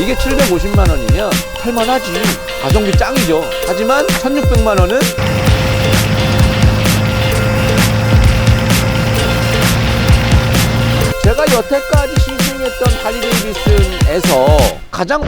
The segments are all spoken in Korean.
이게 750만 원이면 할만하지. 가성비 짱이죠. 하지만 1600만 원은 제가 여태까지 시승했던 할리 데이비슨에서 가장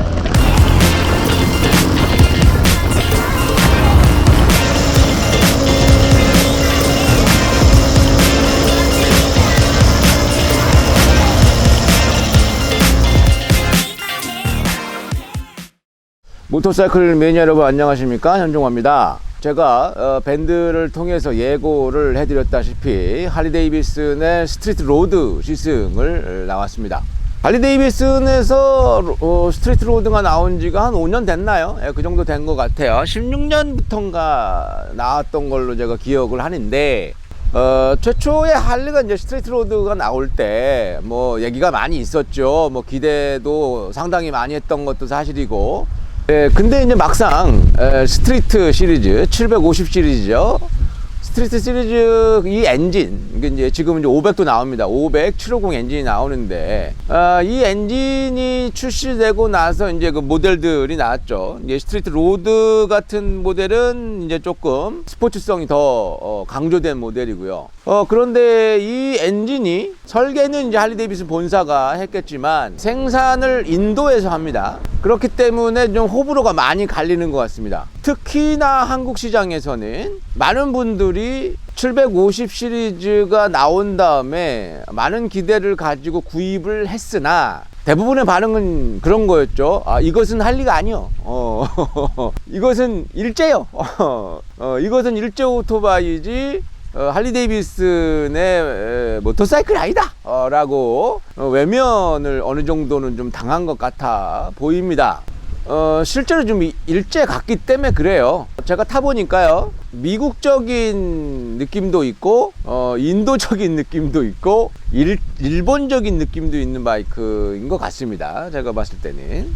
모터사이클 매니아 여러분 안녕하십니까, 현종화입니다. 제가 밴드를 통해서 예고를 해드렸다시피 할리 데이비슨의 스트리트 로드 시승을 나왔습니다. 할리 데이비슨에서 스트리트 로드가 나온 지가 한 5년 됐나요? 그 정도 된 것 같아요. 16년부터인가 나왔던 걸로 제가 기억을 하는데, 최초에 할리가 이제 스트리트 로드가 나올 때 뭐 얘기가 많이 있었죠. 뭐 기대도 상당히 많이 했던 것도 사실이고, 근데 이제 막상 스트리트 시리즈 750 시리즈죠. 스트리트 시리즈 이 엔진, 이게 이제 지금 이제 500도 나옵니다. 500, 750 엔진이 나오는데, 이 엔진이 출시되고 나서 이제 그 모델들이 나왔죠. 이제 스트리트 로드 같은 모델은 이제 조금 스포츠성이 더 강조된 모델이고요. 그런데 이 엔진이 설계는 이제 할리 데이비슨 본사가 했겠지만 생산을 인도에서 합니다. 그렇기 때문에 좀 호불호가 많이 갈리는 것 같습니다. 특히나 한국 시장에서는 많은 분들이 750 시리즈가 나온 다음에 많은 기대를 가지고 구입을 했으나 대부분의 반응은 그런 거였죠. 이것은 할리가 아니요. 이것은 일제요. 이것은 일제 오토바이지 할리 데이비슨의 모터사이클이 아니다 라고 외면을 어느 정도는 좀 당한 것 같아 보입니다. 실제로 좀 일제 같기 때문에 그래요. 제가 타보니까요, 미국적인 느낌도 있고 인도적인 느낌도 있고 일본적인 느낌도 있는 바이크인 것 같습니다. 제가 봤을 때는.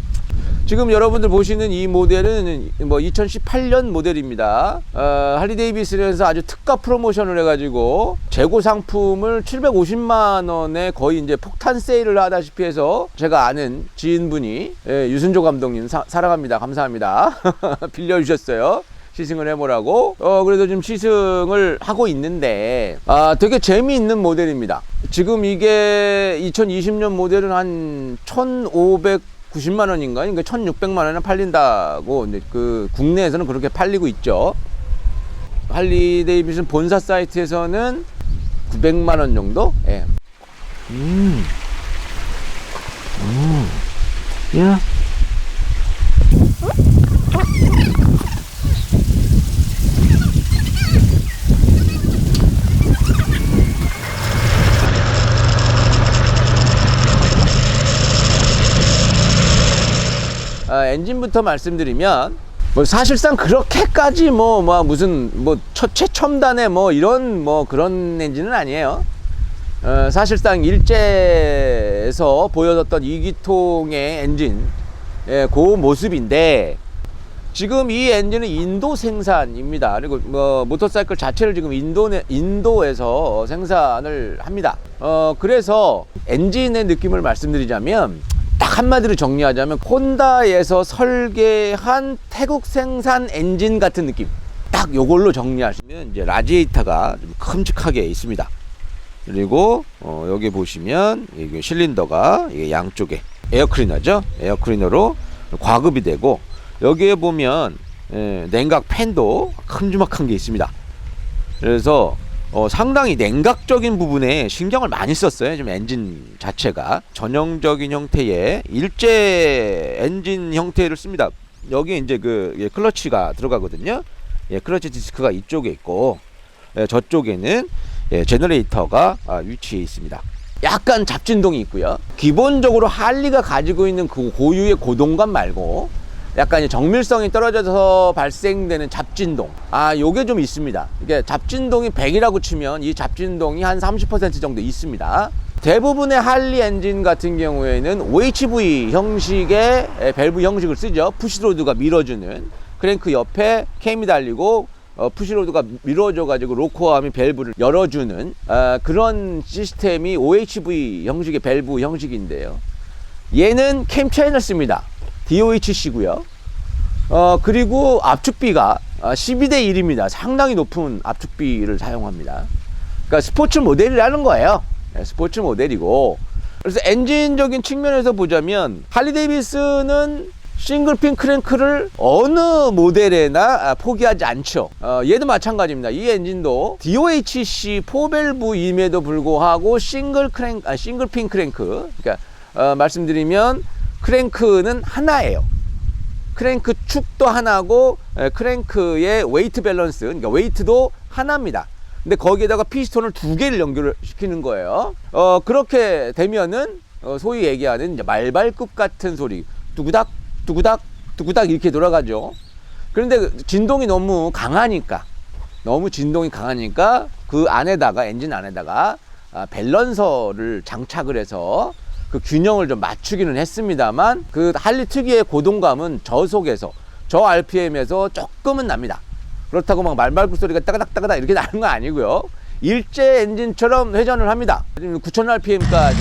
지금 여러분들 보시는 이 모델은 뭐 2018년 모델입니다. 할리 데이비슨에서 아주 특가 프로모션을 해가지고 재고 상품을 750만 원에 거의 이제 폭탄 세일을 하다시피 해서 제가 아는 지인분이, 유순조 감독님 사랑합니다, 감사합니다. 빌려주셨어요. 시승을 해보라고. 그래서 지금 시승을 하고 있는데, 되게 재미있는 모델입니다. 지금 이게 2020년 모델은 한 1,590만 원인가? 그러니까 1,600만 원에 팔린다고 그 국내에서는 그렇게 팔리고 있죠. 할리 데이비슨 본사 사이트에서는 900만 원 정도? 예. 야. 엔진부터 말씀드리면, 뭐 사실상 그렇게까지 무슨 최첨단의 이런 그런 엔진은 아니에요. 사실상 일제에서 보여줬던 2기통의 엔진, 그 모습인데, 지금 이 엔진은 인도 생산입니다. 그리고 모터사이클 자체를 지금 인도에서 생산을 합니다. 그래서 엔진의 느낌을 말씀드리자면, 딱 한마디로 정리하자면 혼다에서 설계한 태국 생산 엔진 같은 느낌, 딱 요걸로 정리하시면 이제 라디에이터가 좀 큼직하게 있습니다. 그리고 여기 보시면 이게 실린더가 이게 양쪽에 에어클리너죠. 에어클리너로 과급이 되고, 여기에 보면 냉각 팬도 큼지막한 게 있습니다. 그래서 상당히 냉각적인 부분에 신경을 많이 썼어요. 좀 엔진 자체가 전형적인 형태의 일제 엔진 형태를 씁니다. 여기 이제 클러치가 들어가거든요. 클러치 디스크가 이쪽에 있고, 저쪽에는 제너레이터가 위치해 있습니다. 약간 잡진동이 있고요. 기본적으로 할리가 가지고 있는 그 고유의 고동감 말고 약간 정밀성이 떨어져서 발생되는 잡진동, 요게 좀 있습니다. 이게 잡진동이 100이라고 치면 이 잡진동이 한 30% 정도 있습니다. 대부분의 할리 엔진 같은 경우에는 OHV 형식의 밸브 형식을 쓰죠. 푸시로드가 밀어주는, 크랭크 옆에 캠이 달리고 푸시로드가 밀어줘 가지고 로커암이 밸브를 열어주는 그런 시스템이 OHV 형식의 밸브 형식인데요, 얘는 캠 체인을 씁니다. DOHC고요. 그리고 압축비가 12대 1입니다. 상당히 높은 압축비를 사용합니다. 그러니까 스포츠 모델이라는 거예요. 스포츠 모델이고, 그래서 엔진적인 측면에서 보자면 할리 데이비슨은 싱글핀 크랭크를 어느 모델에나 포기하지 않죠. 얘도 마찬가지입니다. 이 엔진도 DOHC 4밸브임에도 불구하고 싱글핀 크랭크. 그러니까 말씀드리면 크랭크는 하나예요. 크랭크 축도 하나고 크랭크의 웨이트 밸런스, 그러니까 웨이트도 하나입니다. 근데 거기에다가 피스톤을 두 개를 연결을 시키는 거예요. 그렇게 되면은 소위 얘기하는 이제 말발굽 같은 소리, 두구닥 두구닥 두구닥 이렇게 돌아가죠. 그런데 진동이 너무 강하니까 그 안에다가, 엔진 안에다가 밸런서를 장착을 해서 그 균형을 좀 맞추기는 했습니다만, 그 할리 특유의 고동감은 저속에서, 저 RPM에서 조금은 납니다. 그렇다고 막 말발굽 소리가 따가닥 이렇게 나는 건 아니고요. 일제 엔진처럼 회전을 합니다. 9000rpm까지.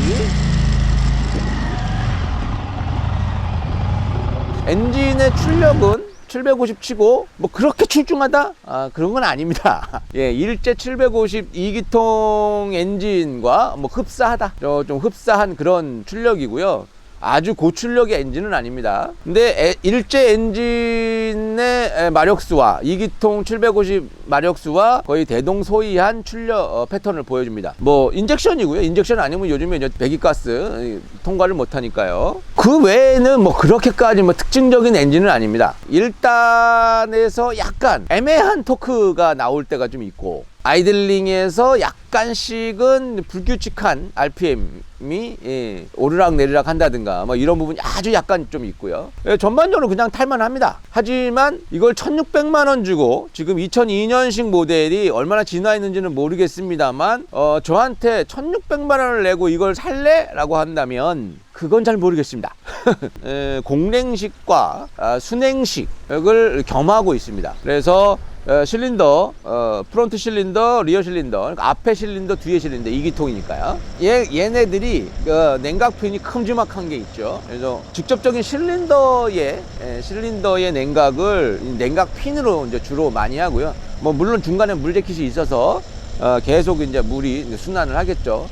엔진의 출력은 750 치고 뭐 그렇게 출중하다? 그런 건 아닙니다. 예, 일제 750 2기통 엔진과 뭐 흡사하다. 좀 흡사한 그런 출력이고요. 아주 고출력의 엔진은 아닙니다. 근데 일제 엔진의 마력수와 2기통 750 마력수와 거의 대동소이한 출력 패턴을 보여줍니다. 뭐 인젝션이고요. 인젝션 아니면 요즘에 이제 배기가스 통과를 못하니까요. 그 외에는 뭐 그렇게까지 뭐 특징적인 엔진은 아닙니다. 1단에서 약간 애매한 토크가 나올 때가 좀 있고, 아이들링에서 약간씩은 불규칙한 RPM이 오르락 내리락 한다든가 뭐 이런 부분이 아주 약간 좀 있고요. 전반적으로 그냥 탈만합니다. 하지만 이걸 1600만원 주고, 지금 2002년식 모델이 얼마나 진화했는지는 모르겠습니다만 저한테 1600만원을 내고 이걸 살래? 라고 한다면 그건 잘 모르겠습니다. 공랭식과 순행식을 겸하고 있습니다. 그래서 실린더, 프론트 실린더, 리어 실린더, 그러니까 앞에 실린더, 뒤에 실린더, 2기통이니까요. 얘네들이 냉각핀이 큼지막한 게 있죠. 그래서 직접적인 실린더의 냉각을 냉각핀으로 이제 주로 많이 하고요. 뭐 물론 중간에 물 재킷이 있어서 계속 이제 물이 순환을 하겠죠.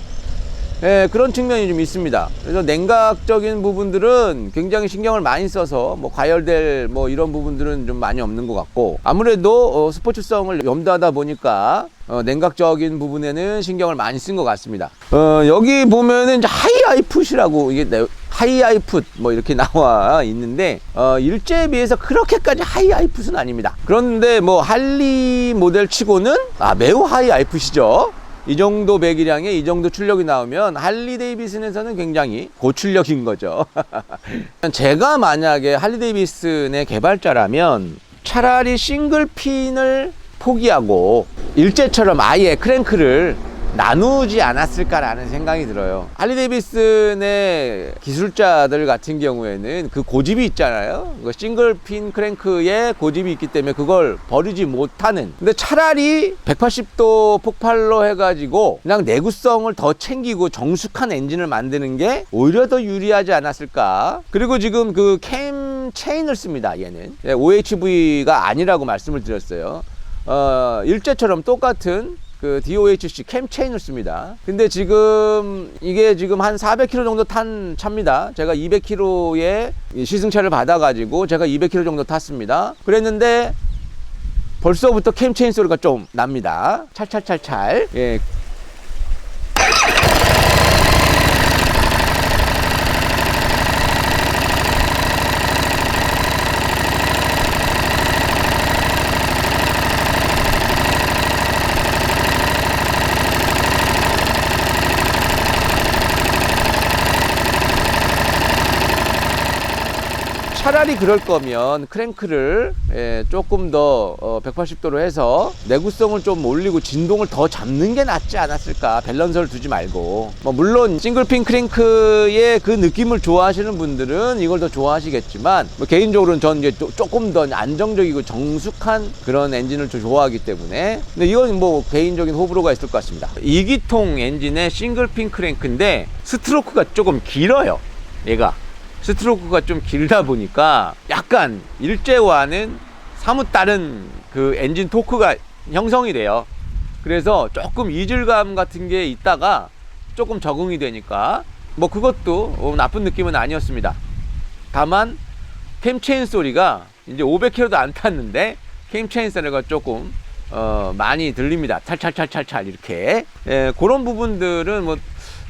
예, 그런 측면이 좀 있습니다. 그래서 냉각적인 부분들은 굉장히 신경을 많이 써서 뭐 과열될 뭐 이런 부분들은 좀 많이 없는 것 같고, 아무래도 스포츠성을 염두하다 보니까 냉각적인 부분에는 신경을 많이 쓴 것 같습니다. 여기 보면은 이제 하이아이풋이라고, 이게 하이아이풋 뭐 이렇게 나와 있는데 일제에 비해서 그렇게까지 하이아이풋은 아닙니다. 그런데 뭐 할리 모델 치고는 매우 하이아이풋이죠. 이 정도 배기량에 이 정도 출력이 나오면 할리 데이비슨에서는 굉장히 고출력인 거죠. 제가 만약에 할리 데이비슨의 개발자라면 차라리 싱글핀을 포기하고 일제처럼 아예 크랭크를 나누지 않았을까라는 생각이 들어요. 할리 데이비슨의 기술자들 같은 경우에는 그 고집이 있잖아요. 그 싱글핀 크랭크에 고집이 있기 때문에 그걸 버리지 못하는. 근데 차라리 180도 폭발로 해가지고 그냥 내구성을 더 챙기고 정숙한 엔진을 만드는 게 오히려 더 유리하지 않았을까. 그리고 지금 그 캠 체인을 씁니다. 얘는 OHV가 아니라고 말씀을 드렸어요. 일제처럼 똑같은 그 DOHC 캠 체인을 씁니다. 근데 지금 이게 지금 한 400km 정도 탄 차입니다. 제가 200km의 시승차를 받아가지고 제가 200km 정도 탔습니다. 그랬는데 벌써부터 캠 체인 소리가 좀 납니다. 찰찰찰찰. 예. 차라리 그럴 거면 크랭크를 조금 더 180도로 해서 내구성을 좀 올리고 진동을 더 잡는 게 낫지 않았을까. 밸런서를 두지 말고. 뭐 물론 싱글핀 크랭크의 그 느낌을 좋아하시는 분들은 이걸 더 좋아하시겠지만, 뭐 개인적으로는 전 이제 조금 더 안정적이고 정숙한 그런 엔진을 좀 좋아하기 때문에. 근데 이건 뭐 개인적인 호불호가 있을 것 같습니다. 2기통 엔진의 싱글핀 크랭크인데 스트로크가 조금 길어요. 얘가 스트로크가 좀 길다 보니까 약간 일제와는 사뭇 다른 그 엔진 토크가 형성이 돼요. 그래서 조금 이질감 같은 게 있다가 조금 적응이 되니까 뭐 그것도 나쁜 느낌은 아니었습니다. 다만 캠체인 소리가 이제 500km도 안 탔는데 캠체인 소리가 조금 많이 들립니다. 찰찰찰찰찰 이렇게. 예, 그런 부분들은 뭐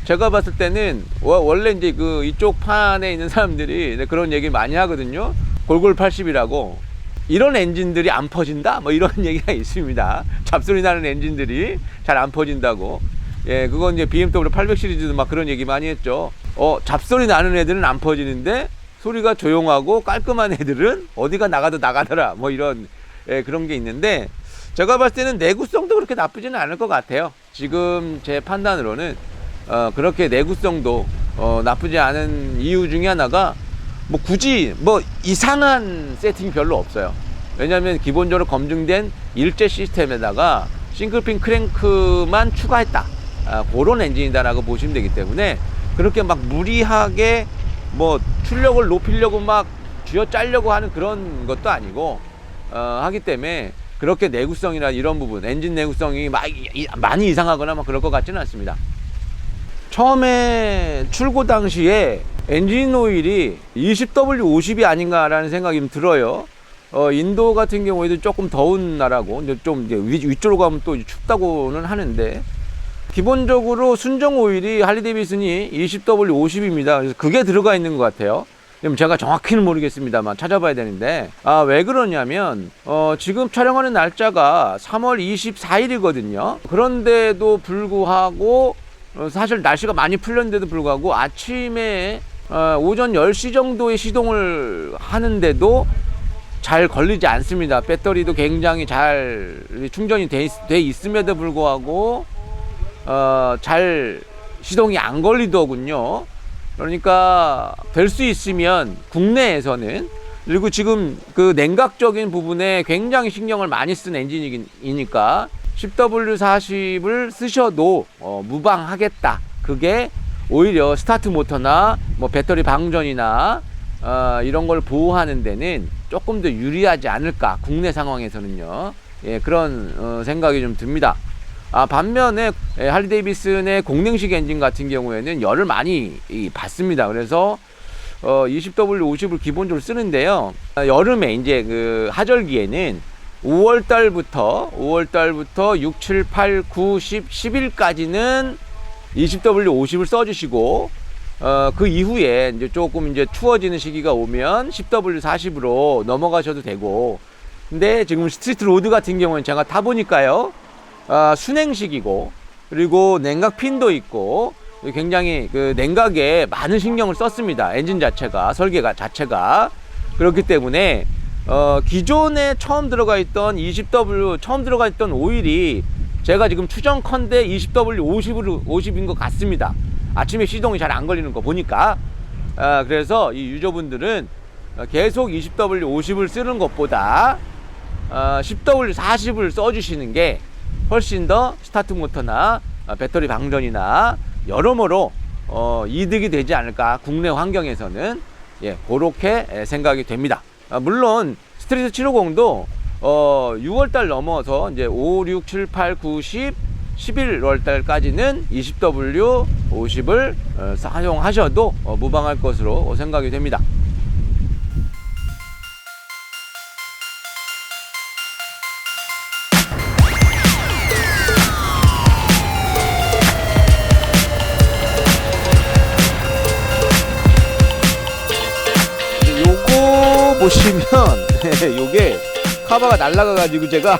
제가 봤을 때는 원래 이제 그 이쪽 판에 있는 사람들이 그런 얘기 많이 하거든요. 골골 80이라고. 이런 엔진들이 안 퍼진다? 뭐 이런 얘기가 있습니다. 잡소리 나는 엔진들이 잘 안 퍼진다고. 예, 그건 이제 BMW 800 시리즈도 막 그런 얘기 많이 했죠. 잡소리 나는 애들은 안 퍼지는데 소리가 조용하고 깔끔한 애들은 어디가 나가도 나가더라. 뭐 이런, 예, 그런 게 있는데 제가 봤을 때는 내구성도 그렇게 나쁘지는 않을 것 같아요. 지금 제 판단으로는 그렇게 내구성도 나쁘지 않은 이유 중에 하나가 뭐 굳이 뭐 이상한 세팅이 별로 없어요. 왜냐하면 기본적으로 검증된 일제 시스템에다가 싱글핀 크랭크만 추가했다. 그런 엔진이다라고 보시면 되기 때문에 그렇게 막 무리하게 뭐 출력을 높이려고 막 쥐어짜려고 하는 그런 것도 아니고 하기 때문에 그렇게 내구성이나 이런 부분, 엔진 내구성이 많이 이상하거나 막 그럴 것 같지는 않습니다. 처음에 출고 당시에 엔진 오일이 20W50이 아닌가라는 생각이 좀 들어요. 인도 같은 경우에도 조금 더운 나라고, 좀 이제 위쪽으로 가면 또 춥다고는 하는데, 기본적으로 순정 오일이 할리 데이비슨이 20W50입니다. 그래서 그게 들어가 있는 것 같아요. 제가 정확히는 모르겠습니다만 찾아봐야 되는데, 왜 그러냐면 지금 촬영하는 날짜가 3월 24일이거든요. 그런데도 불구하고 사실 날씨가 많이 풀렸는데도 불구하고 아침에 오전 10시 정도에 시동을 하는데도 잘 걸리지 않습니다. 배터리도 굉장히 잘 충전이 돼 있음에도 불구하고 잘 시동이 안 걸리더군요. 그러니까 될 수 있으면 국내에서는, 그리고 지금 그 냉각적인 부분에 굉장히 신경을 많이 쓴 엔진이니까 10W40을 쓰셔도 무방하겠다. 그게 오히려 스타트 모터나 뭐 배터리 방전이나 이런 걸 보호하는 데는 조금 더 유리하지 않을까, 국내 상황에서는요. 예, 그런 생각이 좀 듭니다. 반면에 할리 데이비슨의 공랭식 엔진 같은 경우에는 열을 많이 받습니다. 그래서 20W50을 기본적으로 쓰는데요. 여름에 이제 그 하절기에는 5월달부터 6, 7, 8, 9, 10, 10일까지는 20W50을 써주시고, 그 이후에 이제 조금 이제 추워지는 시기가 오면 10W40으로 넘어가셔도 되고, 근데 지금 스트리트 로드 같은 경우는 제가 타보니까요, 순행식이고, 그리고 냉각 핀도 있고, 굉장히 그 냉각에 많은 신경을 썼습니다. 엔진 자체가, 설계가 자체가. 그렇기 때문에 기존에 처음 들어가 있던 20W 처음 들어가 있던 오일이 제가 지금 추정컨대 20W50인 것 같습니다. 아침에 시동이 잘 안 걸리는 거 보니까. 그래서 이 유저분들은 계속 20W50을 쓰는 것보다 10W40을 써주시는 게 훨씬 더 스타트 모터나 배터리 방전이나 여러모로 이득이 되지 않을까, 국내 환경에서는. 예, 그렇게 생각이 됩니다. 물론 스트리트 750도 6월달 넘어서 이제 5, 6, 7, 8, 9, 10, 11월달까지는 20W50을 사용하셔도 무방할 것으로 생각이 됩니다. 보시면 요게 카바가 날라가 가지고 제가